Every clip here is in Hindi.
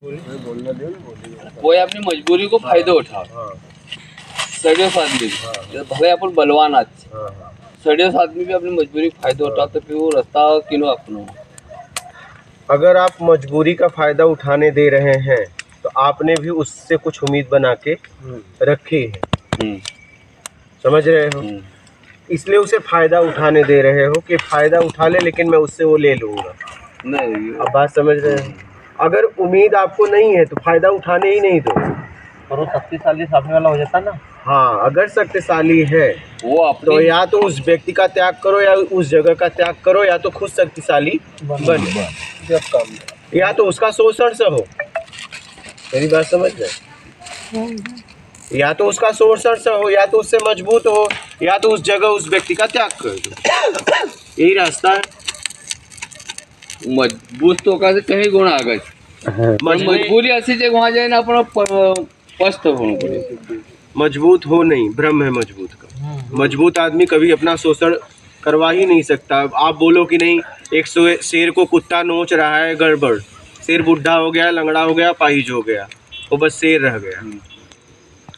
कोई अपनी मजबूरी को फायदा उठाओ। सड़ियोस आदमी भले अपन बलवान आज सड़ियोस आदमी भी अपनी मजबूरी का फायदा उठाओ तो फिर वो रास्ता किनो अपनो। अगर आप मजबूरी का फायदा उठाने दे रहे हैं तो आपने भी उससे कुछ उम्मीद बना के रखी है। समझ रहे हो? इसलिए उसे फायदा उठाने दे रहे हो कि फायदा उठा ले लेकिन मैं उससे वो ले लूंगा। नहीं अब बात समझ रहे हो? अगर उम्मीद आपको नहीं है तो फायदा उठाने ही नहीं दो। और वो शक्तिशाली सामने वाला हो जाता ना। हाँ, अगर शक्तिशाली है वो तो या तो उस व्यक्ति का त्याग करो या उस जगह का त्याग करो या तो खुद शक्तिशाली बनो, या तो उसका शोषण सहो। मेरी बात समझ रहे? या तो उसका शोषण सहो या तो उससे मजबूत हो या तो उस जगह उस व्यक्ति का त्याग कर दो। यही रास्ता है। मजबूत तो का से कहीं गुण आ गए मजबूरी ऐसी जगह वहाँ जाए ना अपना पस्त होना पड़े। मजबूत हो नहीं, भ्रम है मजबूत का। मजबूत आदमी कभी अपना शोषण करवा ही नहीं सकता। आप बोलो कि नहीं, एक शेर को कुत्ता नोच रहा है, गड़बड़। शेर बुढ़ा हो गया, लंगड़ा हो गया, पाहिज हो गया, वो बस शेर रह गया।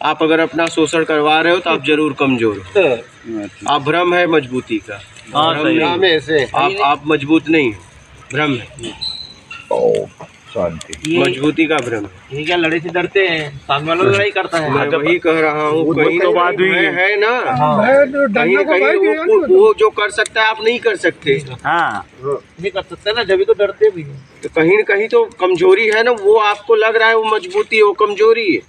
आप अगर अपना शोषण करवा रहे हो तो आप जरूर कमजोर हो। आप भ्रम है मजबूती का। आप मजबूत नहीं हो, भ्रम है। मजबूती का भ्रम है। ये क्या लड़े से डरते हैं, सामने वाला लड़ाई करता है। मैं वही कह रहा हूँ, कहीं तो बात हुई है ना। कहीं डरने को कहीं वो जो कर सकता है आप नहीं कर सकते। हाँ नहीं कर सकते ना, जब तो डरते भी हैं। तो कहीं न कहीं तो कमजोरी है ना। वो आपको लग रहा है वो मजबूती है, वो कमजोरी है।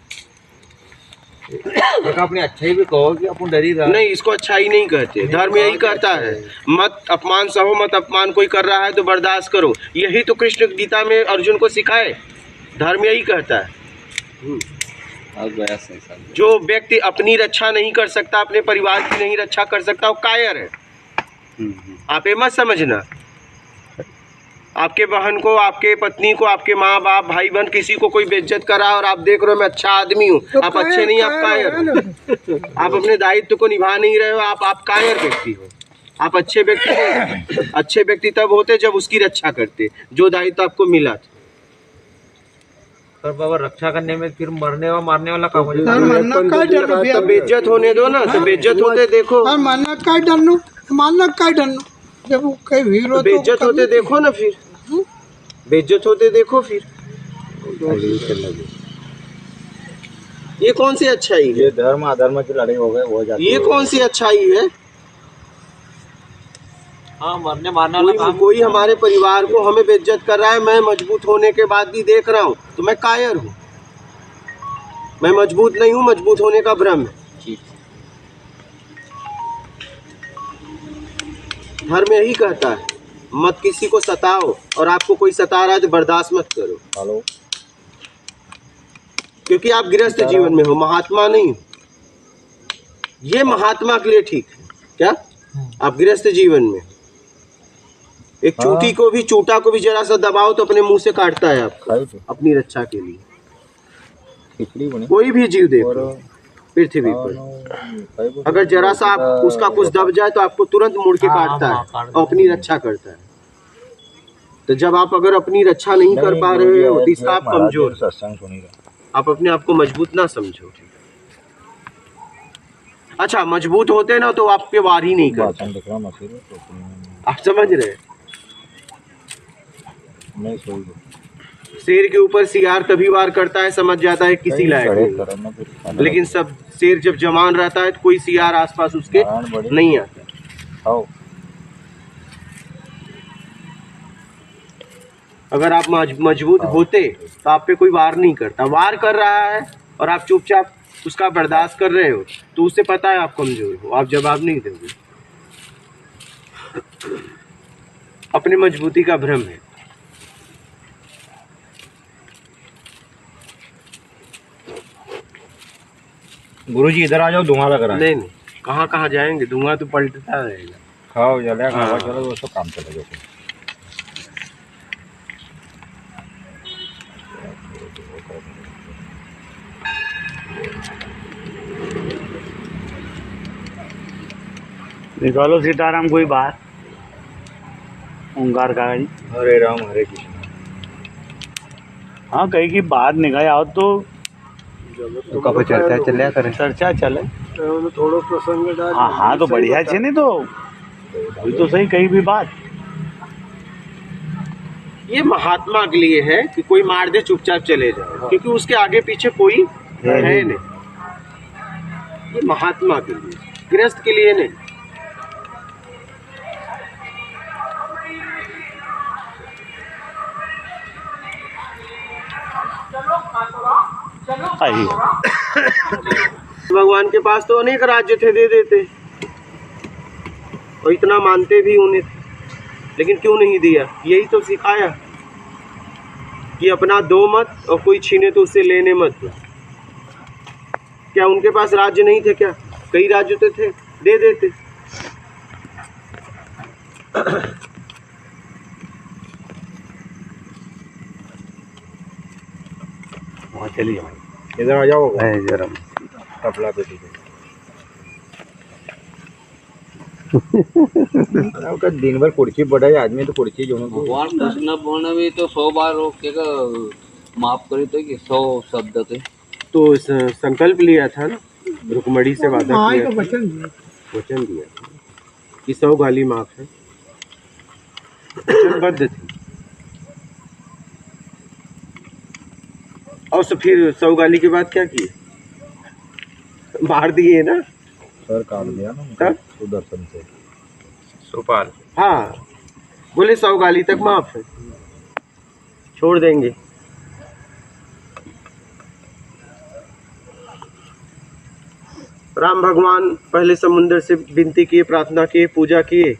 अपने अच्छा ही भी कहो कि अपन डर ही रहा। नहीं, इसको अच्छाई नहीं कहते। धर्म यही कहता है, मत अपमान सहो, मत अपमान। कोई कर रहा है तो बर्दाश्त करो। यही तो कृष्ण गीता में अर्जुन को सिखाए। धर्म यही कहता है। जो व्यक्ति अपनी रक्षा नहीं कर सकता, अपने परिवार की नहीं रक्षा कर सकता, वो कायर है। आप ये मत समझना। आपके बहन को, आपके पत्नी को, आपके माँ बाप, भाई बहन, किसी को कोई बेइज्जत करा और आप देख रहे हो मैं अच्छा आदमी हूँ, तो आप अच्छे नहीं, आप कायर हो। आप अपने दायित्व को निभा नहीं रहे हो, आप कायर व्यक्ति हो। आप अच्छे व्यक्ति नहीं। अच्छे व्यक्ति तब होते जब उसकी रक्षा करते, जो दायित्व आपको मिला था। पर बाबा रक्षा करने में फिर मरने और मारने वाला काम हो जाता है। तब बेइज्जत होने दो ना। तब बेइज्जत होते देखो। मानना काय डरनो, मानना काय डरनो। जब वो कई हीरो बेइज्जत होते देखो ना, फिर बेइज्जत होते देखो फिर। ये कौन सी अच्छाई है? ये धर्म अधर्म की लड़ाई हो गए हो जाती है। ये कौन सी अच्छाई है? हाँ, मरने मारने वाला काम। कोई हमारे परिवार को हमें बेइज्जत कर रहा है, मैं मजबूत होने के बाद भी देख रहा हूँ तो मैं कायर हूँ। मैं मजबूत नहीं हूँ, मजबूत होने का भ्रम है। धर्म यही कहता है, मत किसी को सताओ, और आपको कोई सता रहा है तो बर्दाश्त मत करो। हेलो, क्योंकि आप गृहस्थ जीवन में हो, महात्मा नहीं हो। ये महात्मा के लिए ठीक है क्या? आप गृहस्थ जीवन में एक चूटी को भी, चूटा को भी जरा सा दबाओ तो अपने मुंह से काटता है आपको, अपनी रक्षा के लिए। कोई भी जीव देखो पृथ्वी पर, अगर जरा सा आप उसका कुछ दब जाए तो आपको तुरंत मुड़ के काटता है और अपनी रक्षा करता है। तो जब आप अगर अपनी रक्षा नहीं कर पा रहे हो तो इसका आप कमजोर, आप अपने आप को मजबूत ना समझो। अच्छा, मजबूत होते ना तो आप पे वार ही नहीं करते। आप समझ रहे? शेर के ऊपर सियार तभी वार करता है, समझ जाता है किसी लायक नहीं। लेकिन सब शेर जब जवान रहता है तो कोई सियार आसपास उसके नहीं आता। अगर आप मजबूत होते तो आप पे कोई वार नहीं करता। वार कर रहा है और आप चुपचाप उसका बर्दाश्त कर रहे हो तो उससे पता है आप कमजोर हो, आप जवाब नहीं दोगे। अपने मजबूती का भ्रम है। गुरुजी इधर आ जाओ, धुआं लग रहा है। नहीं, कहाँ कहाँ जाएंगे, धुआं तो पलटता रहेगा। खाओ जलेगा, हवा चलो, वो तो काम चलेगा। निकालो सीताराम कोई बाहर, ओंकार का। हरे राम हरे कृष्ण। हाँ कहीं की बात निकाय आओ तो कब चर्चा चलिया करें चर्चा चले थोड़ो प्रसंग डाल हाँ हाँ तो बढ़िया छे नहीं तो वही तो सही कहीं भी बात ये महात्मा के लिए है कि कोई मार दे चुपचाप चले जाए, क्योंकि उसके आगे पीछे कोई है नहीं। ये महात्मा के लिए, गृहस्थ के लिए नहीं। आई भगवान के पास तो अनेक राज्य थे, दे देते, और इतना मानते भी उन्हें, लेकिन क्यों नहीं दिया? यही तो सिखाया कि अपना दो मत और कोई छीने तो उससे लेने मत। क्या उनके पास राज्य नहीं थे? क्या कई राज्य तो थे, दे देते। वहाँ चली जाओ इधर आ जाओ जरा कपड़ा पे दिन भर कुर्सी बढ़ाई आदमी तो कुर्सी जो भगवान कृष्ण बोलने में तो 100 बार रोकेगा, माफ करे तो कि 100 शब्द थे। तो संकल्प लिया था ना, रुक्मणी से वादा माँ किया का था, वचन दिया था कि 100 गाली माफ है, वचनबद्ध थी। और तो फिर 100 गाली के बाद क्या किए? मार दिए ना सर काट दिया ना तब? सुदर्शन से सुपाल। हाँ, बोले 100 गाली तक माफ है, छोड़ देंगे। राम भगवान पहले समुद्र से विनती किए, प्रार्थना किए, पूजा किए।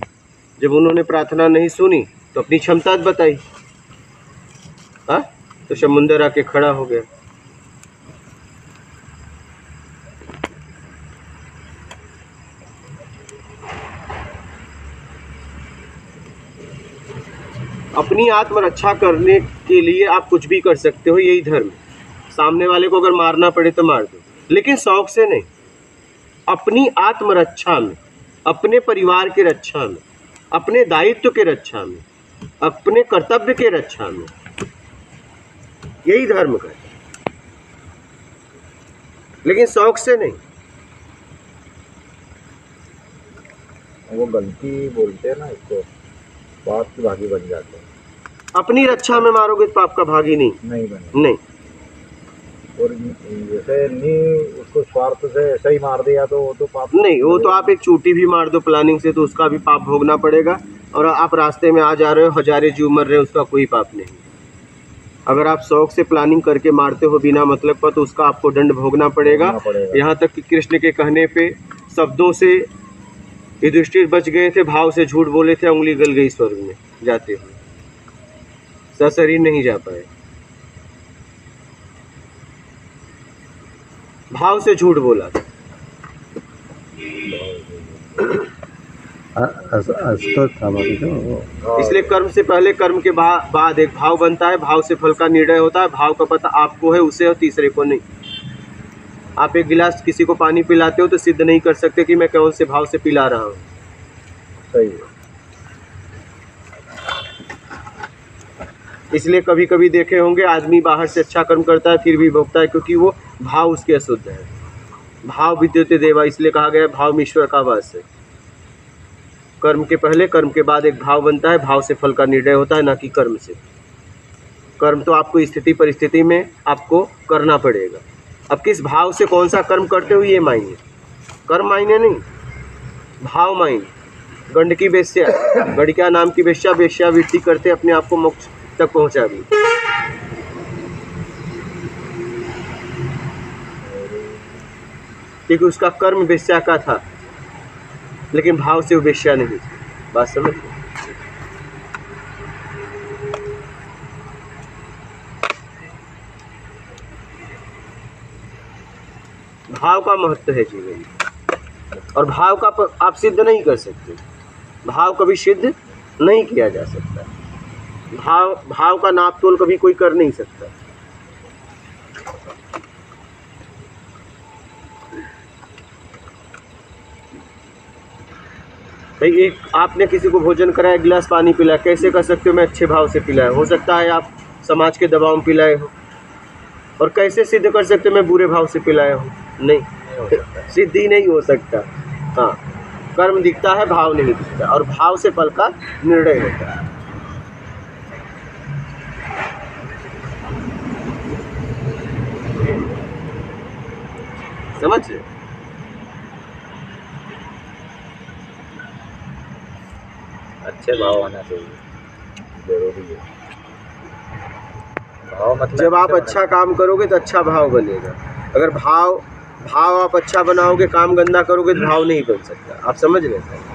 जब उन्होंने प्रार्थना नहीं सुनी तो अपनी क्षमता बताई, हाँ, तो समुद्र आके खड़ा हो गया। अपनी आत्मरक्षा करने के लिए आप कुछ भी कर सकते हो, यही धर्म है। सामने वाले को अगर मारना पड़े तो मार दो, लेकिन शौक से नहीं। अपनी आत्मरक्षा में, अपने परिवार की रक्षा में, अपने दायित्व के रक्षा में, अपने कर्तव्य के रक्षा में, यही धर्म का है, लेकिन शौक से नहीं। वो गलती बोलते हैं ना, इसको पाप की भागी बन जाते हैं। अपनी रक्षा में मारोगे तो पाप का भागी नहीं बने नहीं। और जैसे नहीं उसको स्वार्थ से ऐसा ही मार दिया तो वो तो पाप नहीं, वो तो आप एक चूटी भी मार दो प्लानिंग से तो उसका भी पाप भोगना पड़ेगा। और आप रास्ते में आ जा रहे हो, हजारे जीव मर रहे हो, उसका कोई पाप नहीं। अगर आप शौक से प्लानिंग करके मारते हो बिना मतलब पर, तो उसका आपको दंड भोगना पड़ेगा। यहाँ तक कि कृष्ण के कहने पे शब्दों से युधिष्ठिर बच गए थे, भाव से झूठ बोले थे, उंगली गल गई स्वर्ग में जाते हुए, सशरीर नहीं जा पाए, भाव से झूठ बोला था। इसलिए कर्म से पहले, कर्म के बाद एक भाव बनता है, भाव से फल का निर्णय होता है। भाव का पता आपको है, उसे और तीसरे को नहीं। आप एक गिलास किसी को पानी पिलाते हो तो सिद्ध नहीं कर सकते कि मैं कौन से भाव से पिला रहा हूँ। सही है। इसलिए कभी कभी देखे होंगे आदमी बाहर से अच्छा कर्म करता है फिर भी भोगता है, क्योंकि वो भाव उसके अशुद्ध है। भाव विद्युत देवा, इसलिए कहा गया भाव में ईश्वर का वास है। कर्म के पहले, कर्म के बाद एक भाव बनता है, भाव से फल का निर्णय होता है, ना कि कर्म से। कर्म तो आपको स्थिति परिस्थिति में आपको करना पड़ेगा। अब किस भाव से कौन सा कर्म करते हो ये मायने, कर्म मायने नहीं, भाव मायने। गंडकी वेश्या, गड़िका नाम की वेश्या वेश्यावृत्ति करते अपने आप को मोक्ष तक पहुंचा दी। क्योंकि उसका कर्म वेश्या का था, लेकिन भाव से वो वेश्या नहीं थी। बात समझ लो। भाव का महत्व है जीवन में, और भाव का आप सिद्ध नहीं कर सकते। भाव कभी सिद्ध नहीं किया जा सकता। भाव का नाप तोल कभी कोई कर नहीं सकता। भाई एक आपने किसी को भोजन कराया, गिलास पानी पिलाया, कैसे कर सकते हो मैं अच्छे भाव से पिलाया? हो सकता है आप समाज के दबाव में पिलाए हो, और कैसे सिद्ध कर सकते मैं बुरे भाव से पिलाया हूँ? नहीं, सिद्ध ही नहीं हो सकता। हाँ, कर्म दिखता है, भाव नहीं दिखता, और भाव से फल का निर्णय होता है। समझ रहे? अच्छे भाव होना चाहिए, जरूरी है। भाव मतलब जब आप अच्छे अच्छा काम करोगे तो अच्छा भाव बनेगा। अगर भाव आप अच्छा बनाओगे, काम गंदा करोगे तो भाव नहीं बन सकता। आप समझ रहे हैं?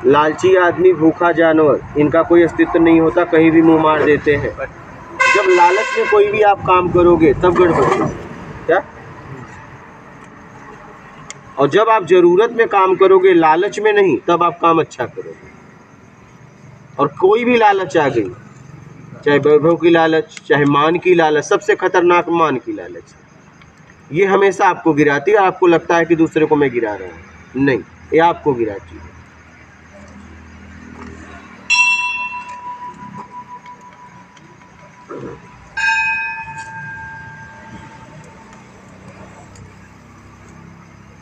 लालची आदमी, भूखा जानवर, इनका कोई अस्तित्व नहीं होता, कहीं भी मुंह मार देते हैं। जब लालच में कोई भी आप काम करोगे तब गड़बड़ है। क्या? और जब आप जरूरत में काम करोगे, लालच में नहीं, तब आप काम अच्छा करोगे। और कोई भी लालच आ गई, चाहे वैभव की लालच, चाहे मान की लालच, सबसे खतरनाक मान की लालच है। ये हमेशा आपको गिराती है। आपको लगता है कि दूसरे को मैं गिरा रहा हूँ, नहीं, ये आपको गिराती है।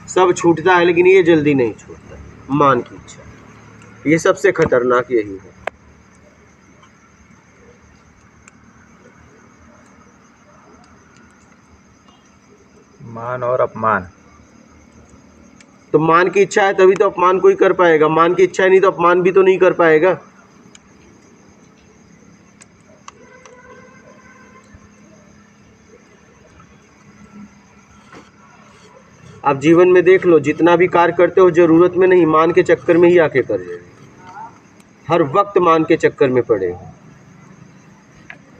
सब छूटता है लेकिन ये जल्दी नहीं छूटता, मान की इच्छा। ये सबसे खतरनाक यही है। मान और अपमान। तो मान की इच्छा है तभी तो अपमान कोई कर पाएगा। मान की इच्छा नहीं तो अपमान भी तो नहीं कर पाएगा। आप जीवन में देख लो, जितना भी कार्य करते हो जरूरत में नहीं, मान के चक्कर में ही आके कर रहे हो। हर वक्त मान के चक्कर में पड़े हो।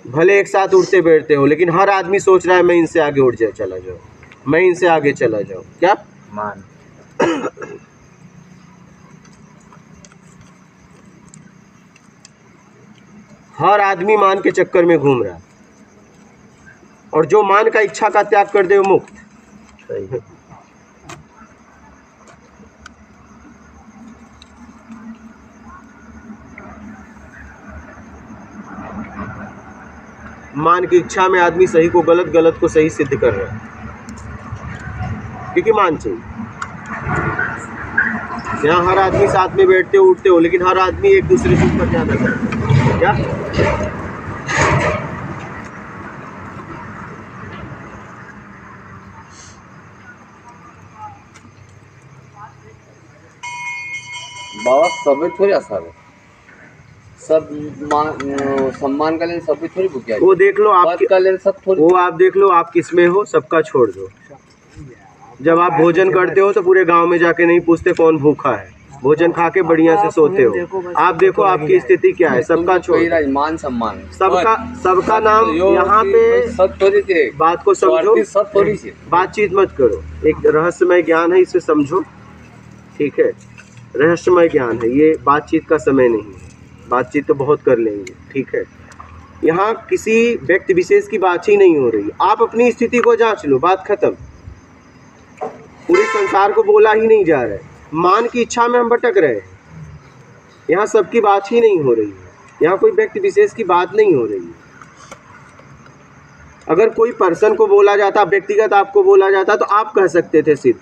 भले एक साथ उठते बैठते हो, लेकिन हर आदमी सोच रहा है मैं इनसे आगे उठ जाए चला जाऊं, मैं इनसे आगे चला जाऊं। क्या? मान। हर आदमी मान के चक्कर में घूम रहा है, और जो मान का इच्छा का त्याग कर दे वो मुक्त। सही है। मान की इच्छा में आदमी सही को गलत, गलत को सही सिद्ध कर रहा है, क्योंकि मान चाहिए। यहाँ हर आदमी साथ में बैठते हो, उठते हो, लेकिन हर आदमी एक दूसरे से ऊपर ज्यादा करता है। क्या? बाबा सभी थोड़ी आसार है, सब सम्मान का लेन सभी थोड़ी भूखिया है। वो देख लो आप का लेन सब थोड़ी। वो आप देख लो आप किस में हो, सबका छोड़ दो। जब आप भोजन करते हो तो पूरे गांव में जाके नहीं पूछते कौन भूखा है, भोजन खा के बढ़िया से सोते हो। आप देखो आपकी स्थिति क्या है, सबका छोड़ दो। मान सम्मान सबका नाम यहाँ पे। सब थोड़ी थे, बात को समझो, सब थोड़ी सी बातचीत मत करो। एक रहस्यमय ज्ञान है, इसे समझो, ठीक है? रहस्यमय ज्ञान है ये, बातचीत का समय नहीं है। बातचीत तो बहुत कर लेंगे, ठीक है? यहाँ किसी व्यक्ति विशेष की बात ही नहीं हो रही। आप अपनी स्थिति को जांच लो, बात खत्म। पूरे संसार को बोला ही नहीं जा रहा है, मान की इच्छा में हम भटक रहे हैं। यहाँ सबकी बात ही नहीं हो रही है, यहाँ कोई व्यक्ति विशेष की बात नहीं हो रही है। अगर कोई पर्सन को बोला जाता, व्यक्तिगत आपको बोला जाता, तो आप कह सकते थे सिद्ध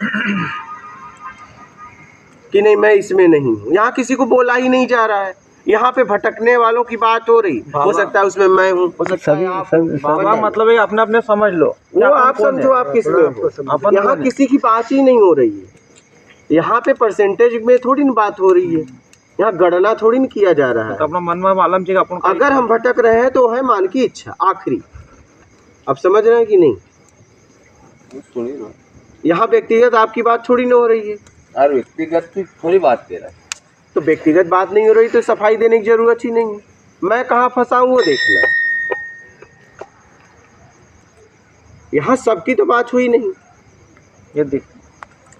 कि नहीं मैं इसमें नहीं हूँ। यहाँ किसी को बोला ही नहीं जा रहा है, यहाँ पे भटकने वालों की बात हो रही। हो सकता है उसमें मैं हूँ, हो सकता है आप हूँ। बाबा मतलब ये अपने अपने समझ लो, वो आप समझो आप किस में हो। यहाँ किसी की बात ही नहीं हो रही है। यहाँ पे परसेंटेज में थोड़ी न बात हो रही है, यहाँ गणना थोड़ी न किया जा रहा है। अपना मन में मालूम चाहिए अपन। अगर हम भटक रहे हैं तो है मान की इच्छा आखिरी। अब समझ रहे हैं कि नहीं? यहाँ व्यक्तिगत आपकी बात थोड़ी न हो रही है। यार व्यक्तिगत की थोड़ी बात दे रहा है, तो व्यक्तिगत बात नहीं हो रही तो सफाई देने की जरूरत ही नहीं है। मैं कहाँ फंसा हूँ वो देखना। यहाँ सबकी तो बात हुई नहीं। ये देख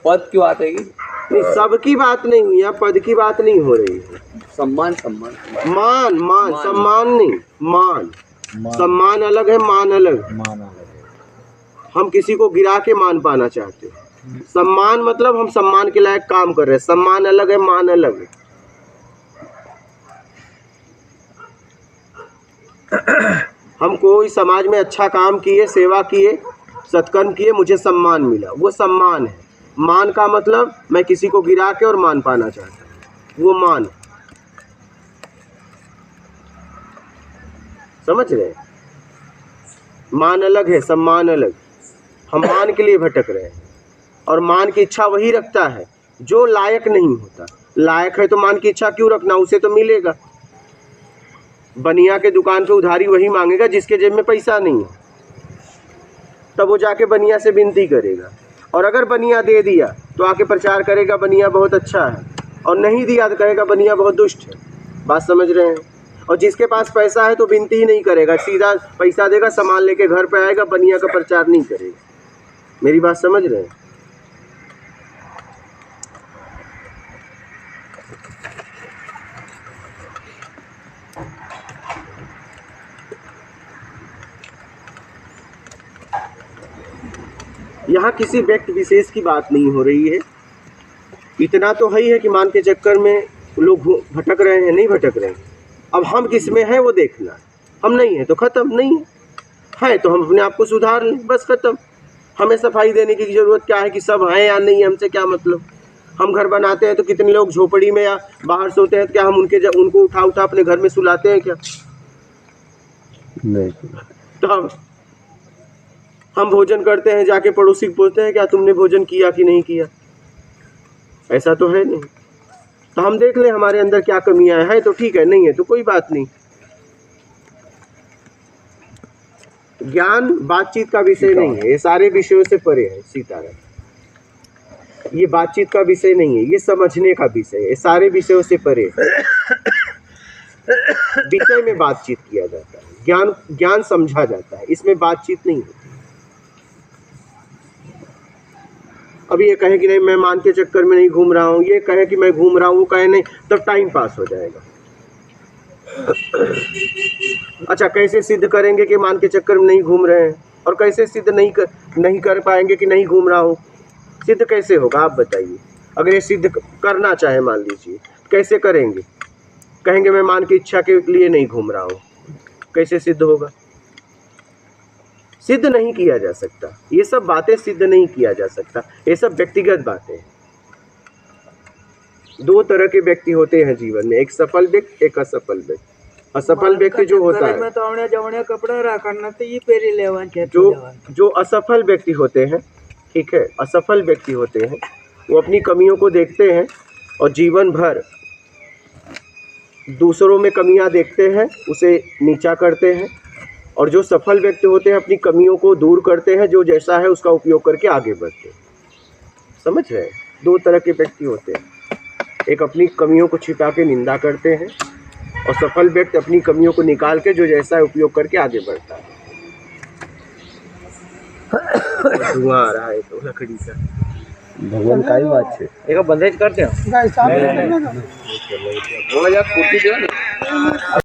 पद की बात है कि नहीं, सबकी बात नहीं हुई, यहाँ पद की बात नहीं हो रही है। सम्मान सम्मान मान मान सम्मान नहीं, मान सम्मान अलग है, मान अलग है। मान अलग है। हम किसी को गिरा के मान पाना चाहते हैं। सम्मान मतलब हम सम्मान के लायक काम कर रहे हैं। सम्मान अलग है, मान अलग है। हम कोई समाज में अच्छा काम किए, सेवा किए, सत्कर्म किए, मुझे सम्मान मिला, वो सम्मान है। मान का मतलब मैं किसी को गिरा के और मान पाना चाहता हूँ, वो मान है। समझ रहे हैं? मान अलग है, सम्मान अलग। हम मान के लिए भटक रहे हैं और मान की इच्छा वही रखता है जो लायक नहीं होता। लायक है तो मान की इच्छा क्यों रखना, उसे तो मिलेगा। बनिया के दुकान पे उधारी वही मांगेगा जिसके जेब में पैसा नहीं है, तब वो जाके बनिया से विनती करेगा। और अगर बनिया दे दिया तो आके प्रचार करेगा बनिया बहुत अच्छा है, और नहीं दिया तो कहेगा बनिया बहुत दुष्ट है। बात समझ रहे हैं? और जिसके पास पैसा है तो विनती ही नहीं करेगा, सीधा पैसा देगा, सामान लेके घर पे आएगा, बनिया का प्रचार नहीं करेगा। मेरी बात समझ रहे हैं? यहाँ किसी व्यक्ति विशेष की बात नहीं हो रही है। इतना तो है ही है कि मान के चक्कर में लोग भटक रहे हैं, नहीं भटक रहे हैं। अब हम किस में हैं वो देखना। हम नहीं है तो ख़त्म, नहीं है तो हम अपने आप को सुधार लें, बस ख़त्म। हमें सफाई देने की ज़रूरत क्या है कि सब हैं या नहीं, हमसे क्या मतलब। हम घर बनाते हैं तो कितने लोग झोपड़ी में या बाहर सोते हैं, तो क्या हम उनको उठा अपने घर में सुलाते हैं क्या? नहीं। तो हम भोजन करते हैं, जाके पड़ोसी को पूछते हैं क्या तुमने भोजन किया कि नहीं किया? ऐसा तो है नहीं। तो हम देख लें हमारे अंदर क्या कमियां हैं, तो ठीक है, नहीं है तो कोई बात नहीं। ज्ञान बातचीत का विषय नहीं है, ये सारे विषयों से परे है। सीताराम, ये बातचीत का विषय नहीं है, ये समझने का विषय है। ये सारे विषयों से परे है। विषय में बातचीत किया जाता है, ज्ञान समझा जाता है, इसमें बातचीत नहीं होती। अब ये कहे कि नहीं मैं मान के चक्कर में नहीं घूम रहा हूँ, ये कहे कि मैं घूम रहा हूँ, वो कहे नहीं, तब टाइम पास हो जाएगा। अच्छा, कैसे सिद्ध करेंगे कि मान के चक्कर में नहीं घूम रहे हैं, और कैसे सिद्ध नहीं कर पाएंगे कि नहीं घूम रहा हूँ? सिद्ध कैसे होगा आप बताइए? अगर ये सिद्ध करना चाहे, मान लीजिए, कैसे करेंगे? कहेंगे मैं मान की इच्छा के लिए नहीं घूम रहा हूँ, कैसे सिद्ध होगा? सिद्ध नहीं किया जा सकता। ये सब बातें सिद्ध नहीं किया जा सकता, ये सब व्यक्तिगत बातें हैं। दो तरह के व्यक्ति होते हैं जीवन में, एक सफल व्यक्ति, एक असफल व्यक्ति। असफल व्यक्ति जो होता है, जो असफल व्यक्ति होते हैं, ठीक है, असफल व्यक्ति होते हैं, वो अपनी कमियों को देखते हैं और जीवन भर दूसरों में कमियां देखते हैं, उसे नीचा करते हैं। और जो सफल व्यक्ति होते हैं अपनी कमियों को दूर करते हैं, जो जैसा है उसका उपयोग करके आगे बढ़ते हैं। समझ रहे हैं? दो तरह के व्यक्ति होते हैं, एक अपनी कमियों को छिपा के निंदा करते हैं, और सफल व्यक्ति अपनी कमियों को निकाल के जो जैसा है उपयोग करके आगे बढ़ता है। धुआं आ रहा है तो लकड़ी का भगवान का ही बात है। एक बंदेज करते हैं। गाय साहब थोड़ा यार कुर्सी जो है ना